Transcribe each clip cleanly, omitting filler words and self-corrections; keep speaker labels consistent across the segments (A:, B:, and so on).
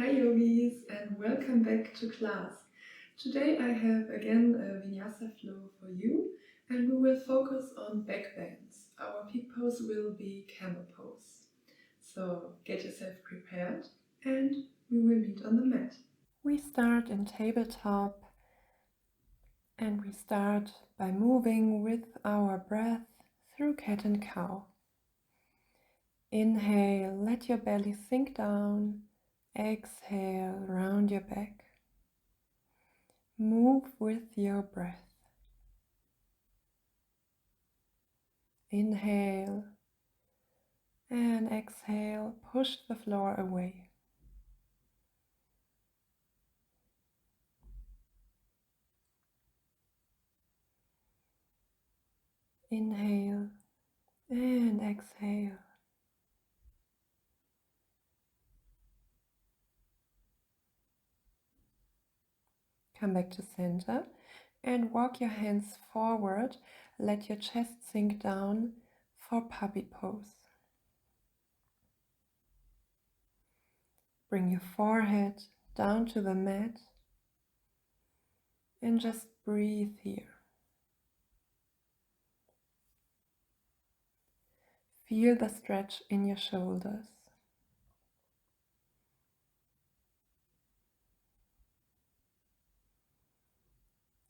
A: Hi yogis and welcome back to class. Today I have again a Vinyasa flow for you and we will focus on backbends. Our peak pose will be camel pose. So get yourself prepared and we will meet on the mat. We start in tabletop and we start by moving with our breath through cat and cow. Inhale, let your belly sink down. Exhale, round your back. Move with your breath. Inhale and exhale, push the floor away. Inhale and exhale. Come back to center and walk your hands forward. Let your chest sink down for puppy pose. Bring your forehead down to the mat and just breathe here. Feel the stretch in your shoulders.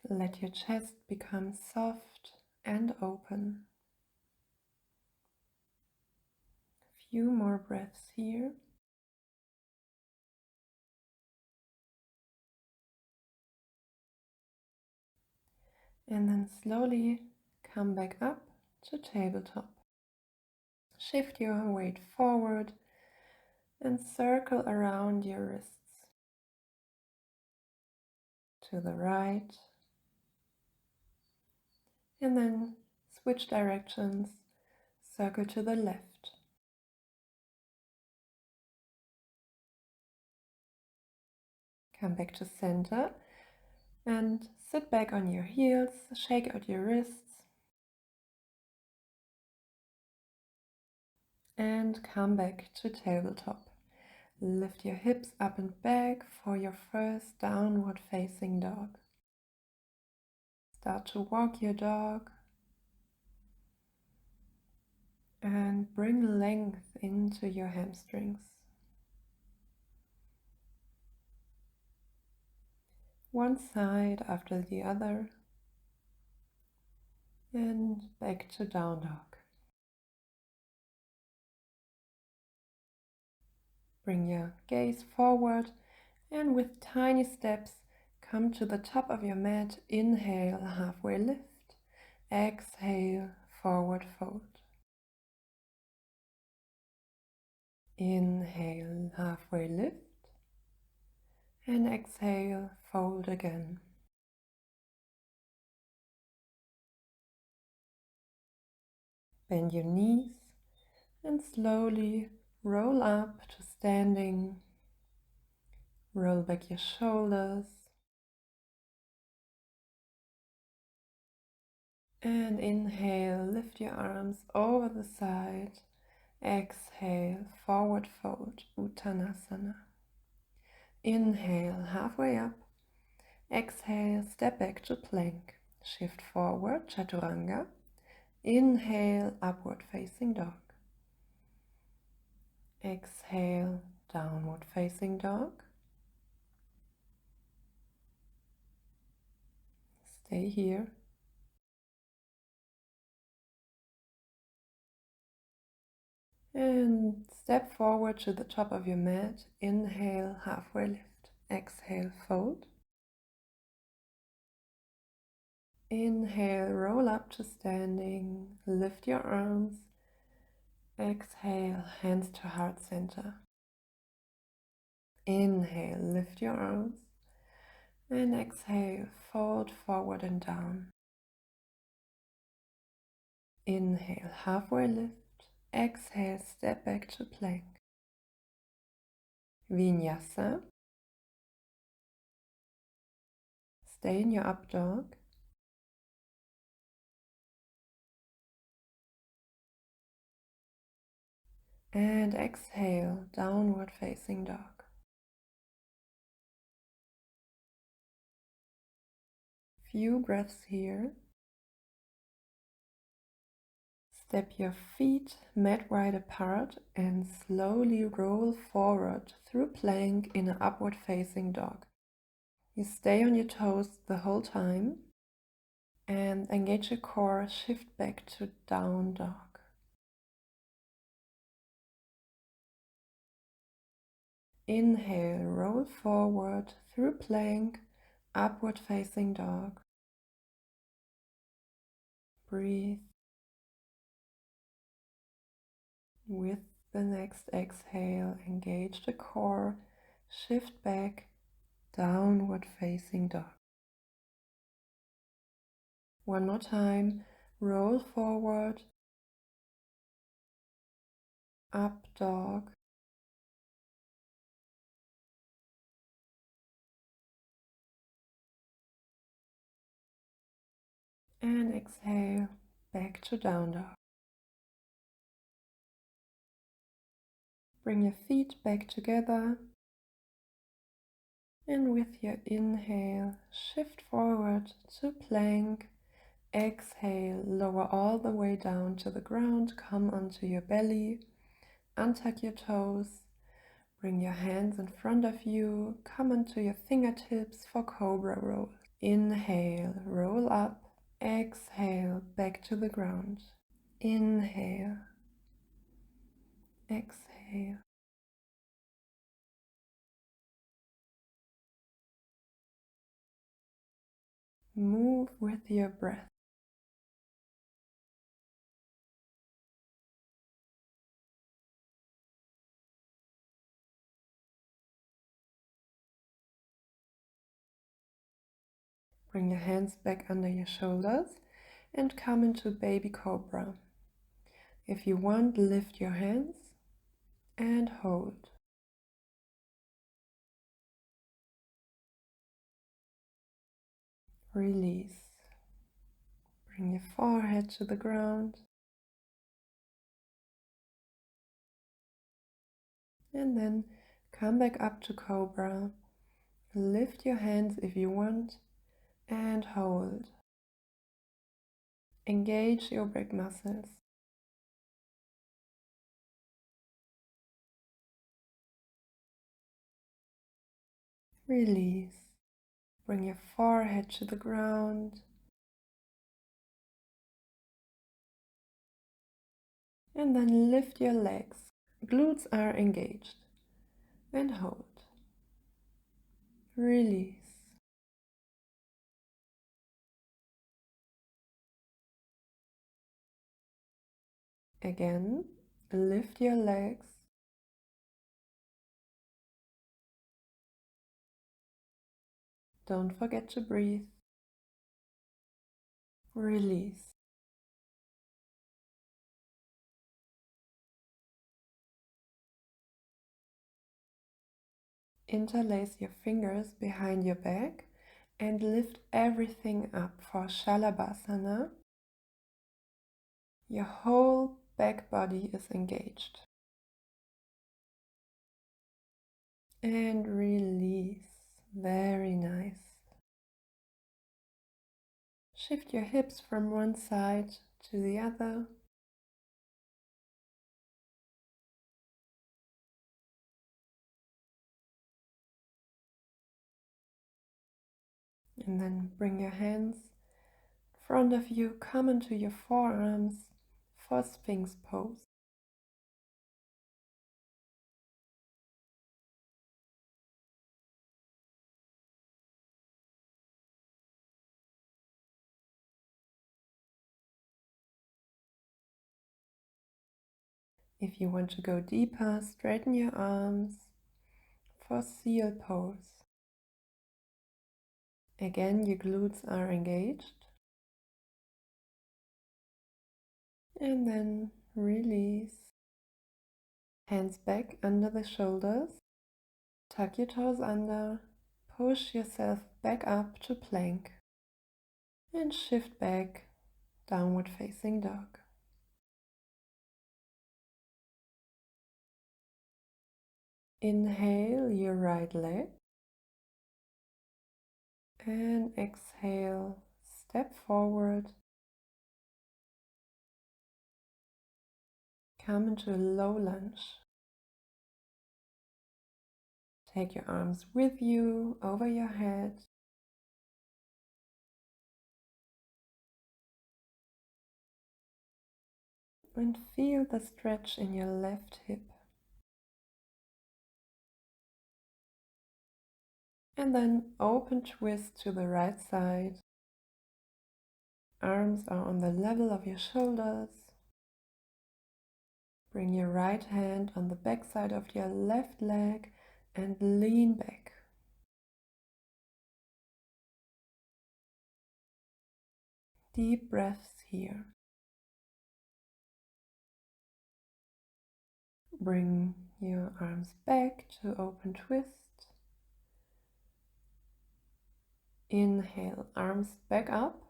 A: Let your chest become soft and open. Few more breaths here. And then slowly come back up to tabletop. Shift your weight forward and circle around your wrists. To the right. And then switch directions. Circle to the left. Come back to center and sit back on your heels. Shake out your wrists. And come back to tabletop. Lift your hips up and back for your first downward facing dog. Start to walk your dog and bring length into your hamstrings. One side after the other and back to down dog. Bring your gaze forward and with tiny steps come to the top of your mat. Inhale, halfway lift. Exhale, forward fold. Inhale, halfway lift. And exhale, fold again. Bend your knees and slowly roll up to standing. Roll back your shoulders. And inhale, lift your arms over the side. Exhale, forward fold, Uttanasana. Inhale, halfway up. Exhale, step back to plank. Shift forward, Chaturanga. Inhale, upward facing dog. Exhale, downward facing dog. Stay here. And step forward to the top of your mat. Inhale, halfway lift. Exhale, fold. Inhale, roll up to standing. Lift your arms. Exhale, hands to heart center. Inhale, lift your arms. And exhale, fold forward and down. Inhale, halfway lift. Exhale, step back to plank. Vinyasa. Stay in your up dog. And exhale, downward facing dog. Few breaths here. Step your feet mat wide apart and slowly roll forward through plank in an upward facing dog. You stay on your toes the whole time and engage your core, shift back to down dog. Inhale, roll forward through plank, upward facing dog. Breathe. With the next exhale, engage the core, shift back, downward facing dog. One more time, roll forward, up dog, and exhale, back to down dog. Bring your feet back together, and with your inhale, shift forward to plank. Exhale, lower all the way down to the ground, come onto your belly, untuck your toes, bring your hands in front of you, come onto your fingertips for cobra roll. Inhale, roll up, exhale, back to the ground. Inhale, exhale. Move with your breath. Bring your hands back under your shoulders and come into baby cobra. If you want, lift your hands and hold. Release. Bring your forehead to the ground. And then come back up to cobra. Lift your hands if you want and hold. Engage your back muscles. Release. Bring your forehead to the ground. And then lift your legs. Glutes are engaged. And hold. Release. Again, lift your legs. Don't forget to breathe. Release. Interlace your fingers behind your back and lift everything up for Shalabhasana. Your whole back body is engaged. And release. Very nice. Shift your hips from one side to the other. And then bring your hands in front of you, come into your forearms for Sphinx pose. If you want to go deeper, straighten your arms for seal pose. Again, your glutes are engaged. And then release. Hands back under the shoulders. Tuck your toes under. Push yourself back up to plank. And shift back, downward facing dog. Inhale your right leg. And exhale, step forward. Come into a low lunge. Take your arms with you over your head. And feel the stretch in your left hip. And then open twist to the right side. Arms are on the level of your shoulders. Bring your right hand on the back side of your left leg and lean back. Deep breaths here. Bring your arms back to open twist. Inhale, arms back up.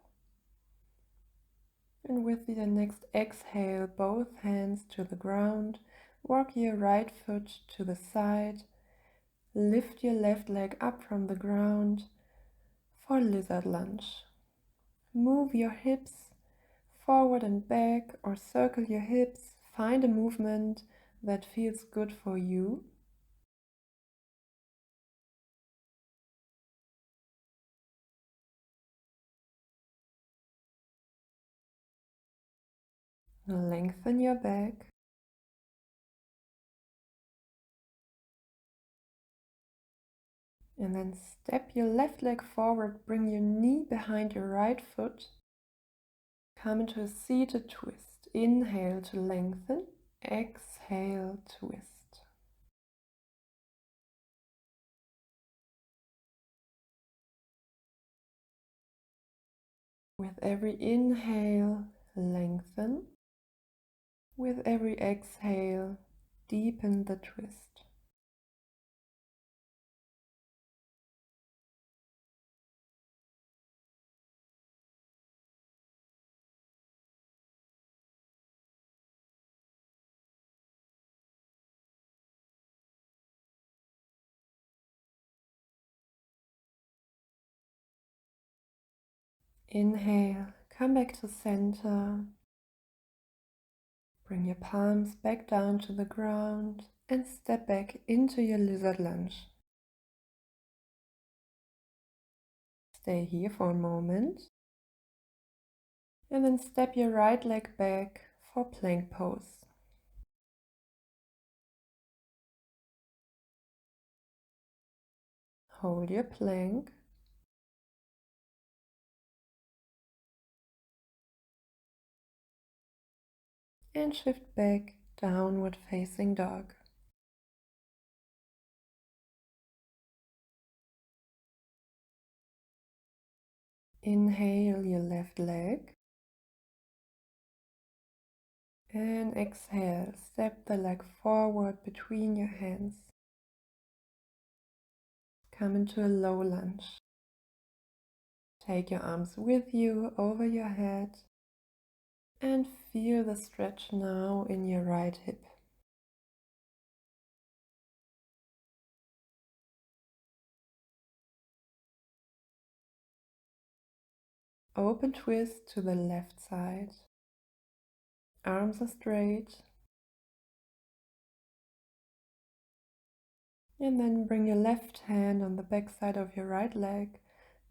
A: And with the next exhale, both hands to the ground. Walk your right foot to the side. Lift your left leg up from the ground for lizard lunge. Move your hips forward and back or circle your hips. Find a movement that feels good for you. Lengthen your back. And then step your left leg forward, bring your knee behind your right foot. Come into a seated twist. Inhale to lengthen, exhale, twist. With every inhale, lengthen. With every exhale, deepen the twist. Inhale, come back to center. Bring your palms back down to the ground and step back into your lizard lunge. Stay here for a moment. And then step your right leg back for plank pose. Hold your plank. And shift back, downward facing dog. Inhale your left leg. And exhale, step the leg forward between your hands. Come into a low lunge. Take your arms with you over your head and feel the stretch now in your right hip. Open twist to the left side. Arms are straight. And then bring your left hand on the back side of your right leg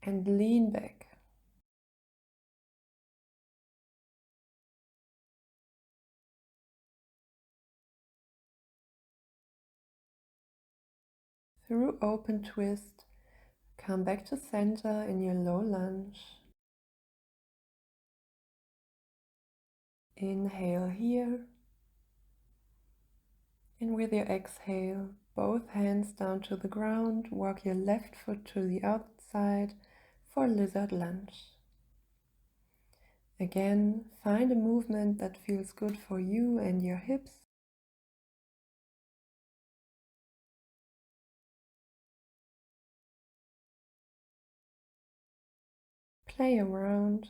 A: and lean back. Through open twist, come back to center in your low lunge. Inhale here. And with your exhale, both hands down to the ground, walk your left foot to the outside for lizard lunge. Again, find a movement that feels good for you and your hips. Play around.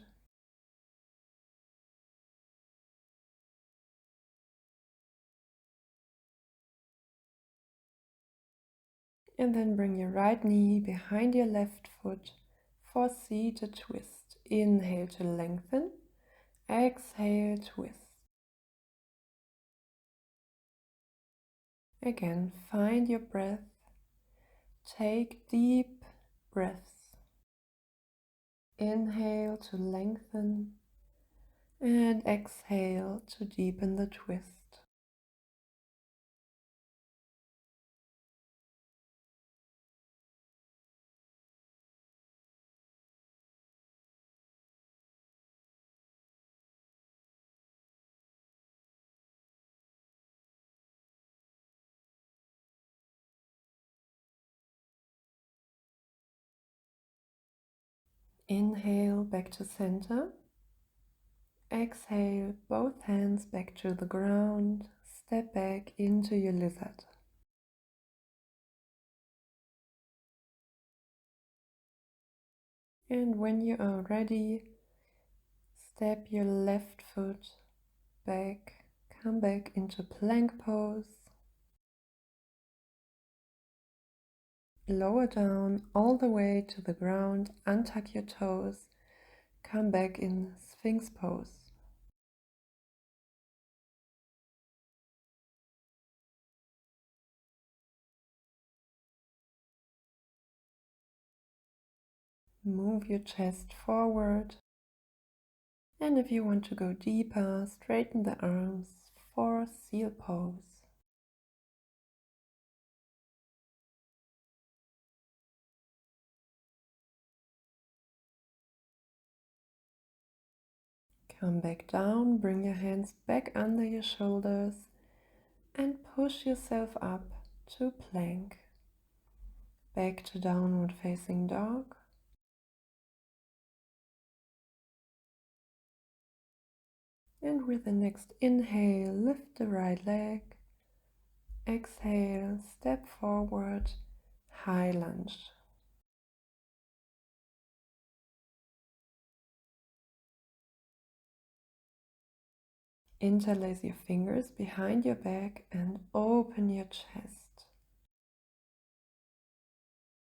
A: And then bring your right knee behind your left foot For seated twist, inhale to lengthen, exhale, twist. Again, find your breath, take deep breaths. Inhale to lengthen and exhale to deepen the twist. Inhale back to center. Exhale, both hands back to the ground. Step back into your lizard. And when you are ready, step your left foot back, come back into plank pose. Lower down all the way to the ground, untuck your toes, come back in Sphinx pose. Move your chest forward. And if you want to go deeper, straighten the arms for seal pose. Come back down, bring your hands back under your shoulders and push yourself up to plank. Back to downward facing dog. And with the next inhale, lift the right leg. Exhale, step forward, high lunge. Interlace your fingers behind your back and open your chest.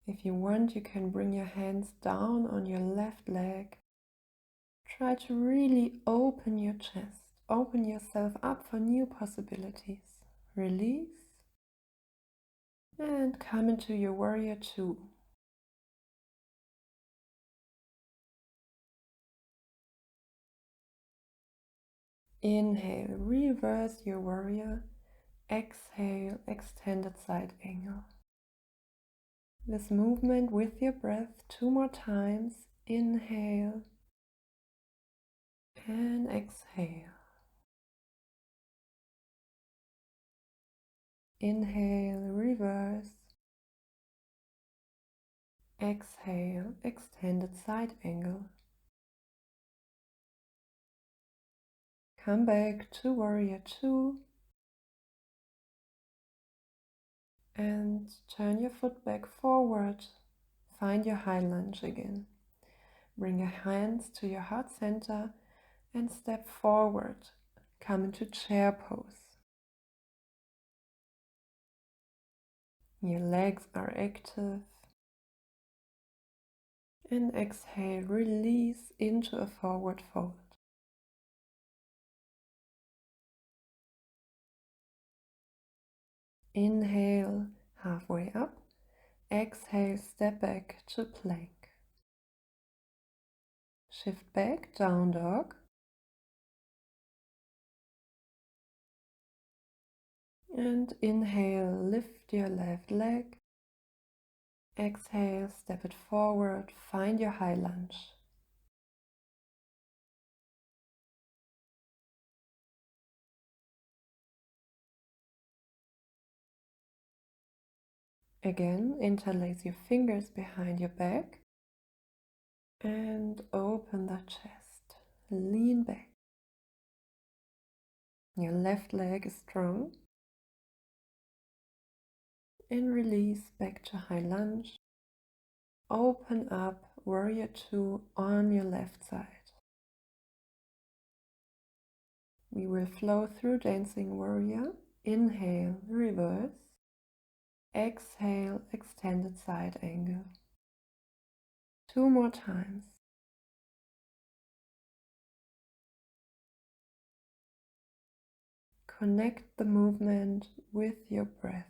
A: If you want, you can bring your hands down on your left leg. Try to really open your chest. Open yourself up for new possibilities. Release. And come into your warrior two. Inhale, reverse your warrior. Exhale, extended side angle. This movement with your breath 2 more times. Inhale and exhale. Inhale, reverse. Exhale, extended side angle. Come back to warrior two. And turn your foot back forward. Find your high lunge again. Bring your hands to your heart center and step forward. Come into chair pose. Your legs are active. And exhale, release into a forward fold. Inhale, halfway up. Exhale, step back to plank. Shift back, down dog. And inhale, lift your left leg. Exhale, step it forward, find your high lunge. Again, interlace your fingers behind your back and open the chest. Lean back. Your left leg is strong. And release back to high lunge. Open up warrior two on your left side. We will flow through dancing warrior. Inhale, reverse. Exhale, extended side angle. 2 more times. Connect the movement with your breath.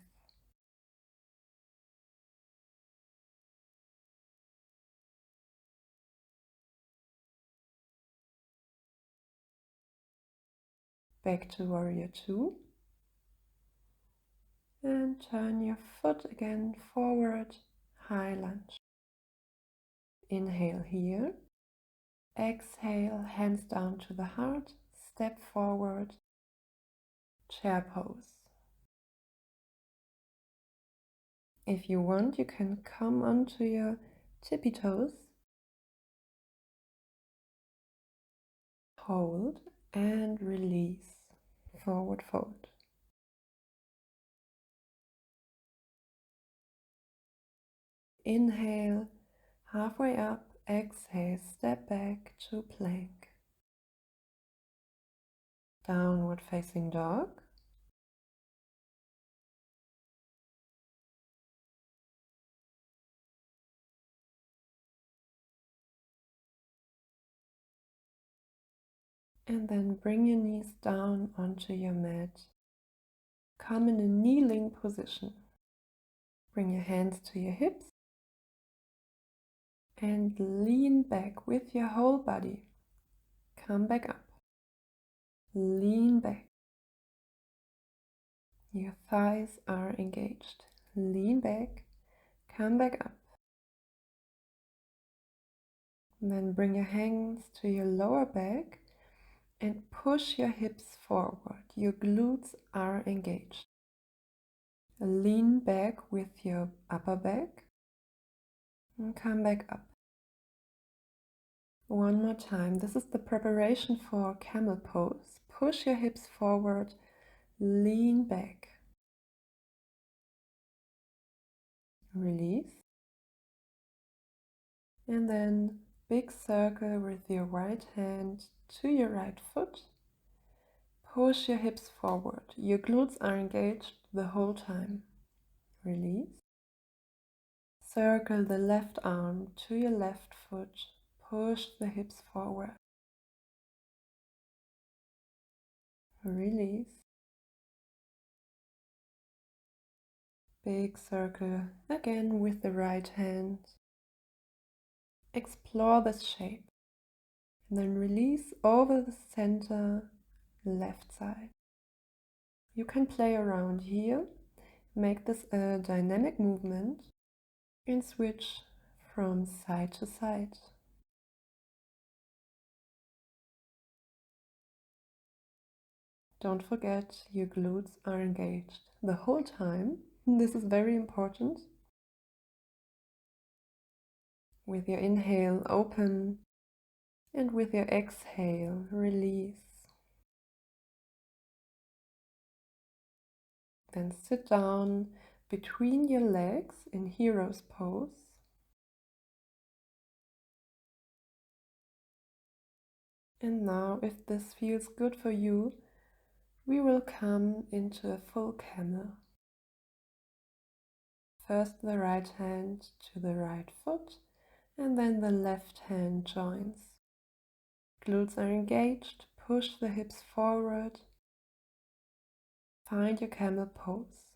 A: Back to warrior 2. And turn your foot again forward, high lunge. Inhale here. Exhale, hands down to the heart, step forward, chair pose. If you want, you can come onto your tippy toes, hold and release, forward fold. Inhale, halfway up, exhale, step back to plank. Downward facing dog. And then bring your knees down onto your mat. Come in a kneeling position. Bring your hands to your hips and lean back with your whole body. Come back up. Lean back. Your thighs are engaged. Lean back. Come back up. And then bring your hands to your lower back and push your hips forward. Your glutes are engaged. Lean back with your upper back and come back up. One more time. This is the preparation for camel pose. Push your hips forward, lean back. Release. And then big circle with your right hand to your right foot. Push your hips forward. Your glutes are engaged the whole time. Release. Circle the left arm to your left foot. Push the hips forward. Release. Big circle again with the right hand. Explore this shape. And then release over the center left side. You can play around here. Make this a dynamic movement and switch from side to side. Don't forget your glutes are engaged the whole time. This is very important. With your inhale, open, and with your exhale, release. Then sit down between your legs in hero's pose. And now, if this feels good for you, we will come into a full camel. First the right hand to the right foot, and then the left hand joins. Glutes are engaged, push the hips forward. Find your camel pose.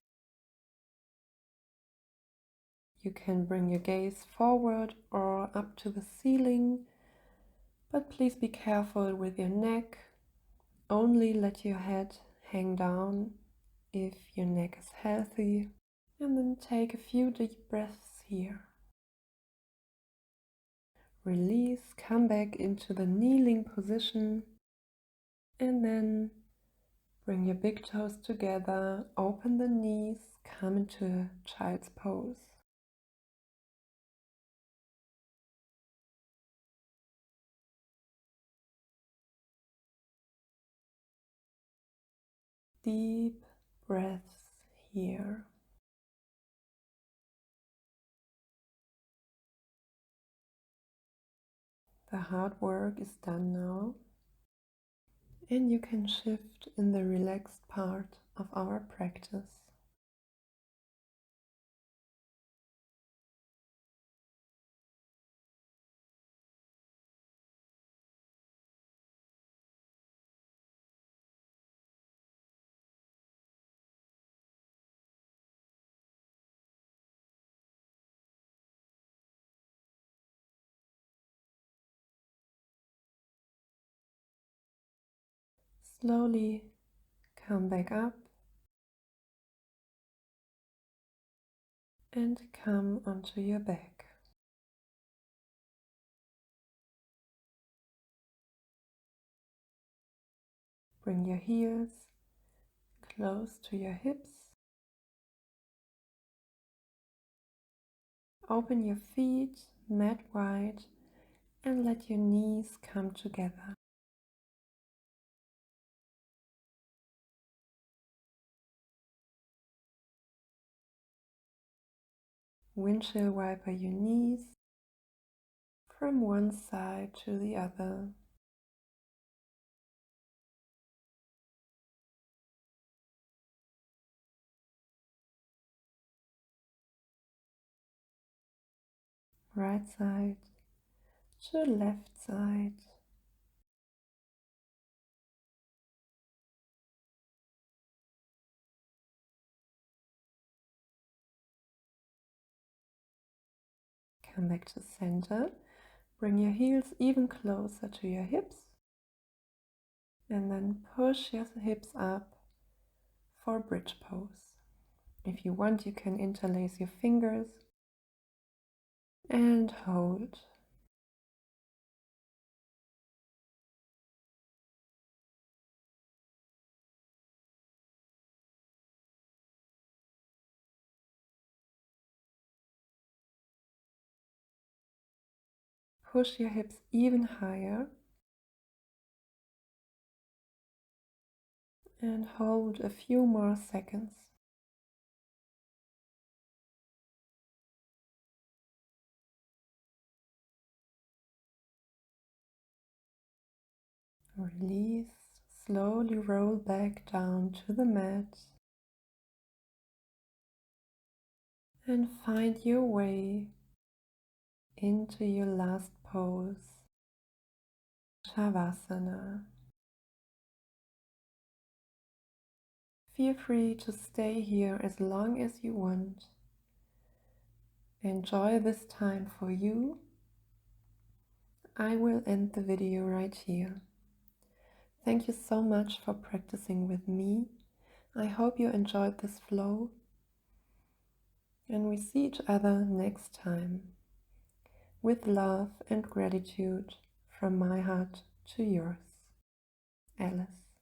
A: You can bring your gaze forward or up to the ceiling, but please be careful with your neck. Only let your head hang down if your neck is healthy. And then take a few deep breaths here. Release, come back into the kneeling position, and then bring your big toes together, open the knees, come into a child's pose. Deep breaths here. The hard work is done now, and you can shift in the relaxed part of our practice. Slowly come back up and come onto your back. Bring your heels close to your hips. Open your feet mat wide and let your knees come together. Windshield wiper your knees from one side to the other. Right side to left side. Come back to center. Bring your heels even closer to your hips. And then push your hips up for bridge pose. If you want, you can interlace your fingers and hold. Push your hips even higher and hold a few more seconds. Release, slowly roll back down to the mat and find your way into your last pose, Shavasana. Feel free to stay here as long as you want. Enjoy this time for you. I will end the video right here. Thank you so much for practicing with me. I hope you enjoyed this flow, and we see each other next time. With love and gratitude from my heart to yours. Alice.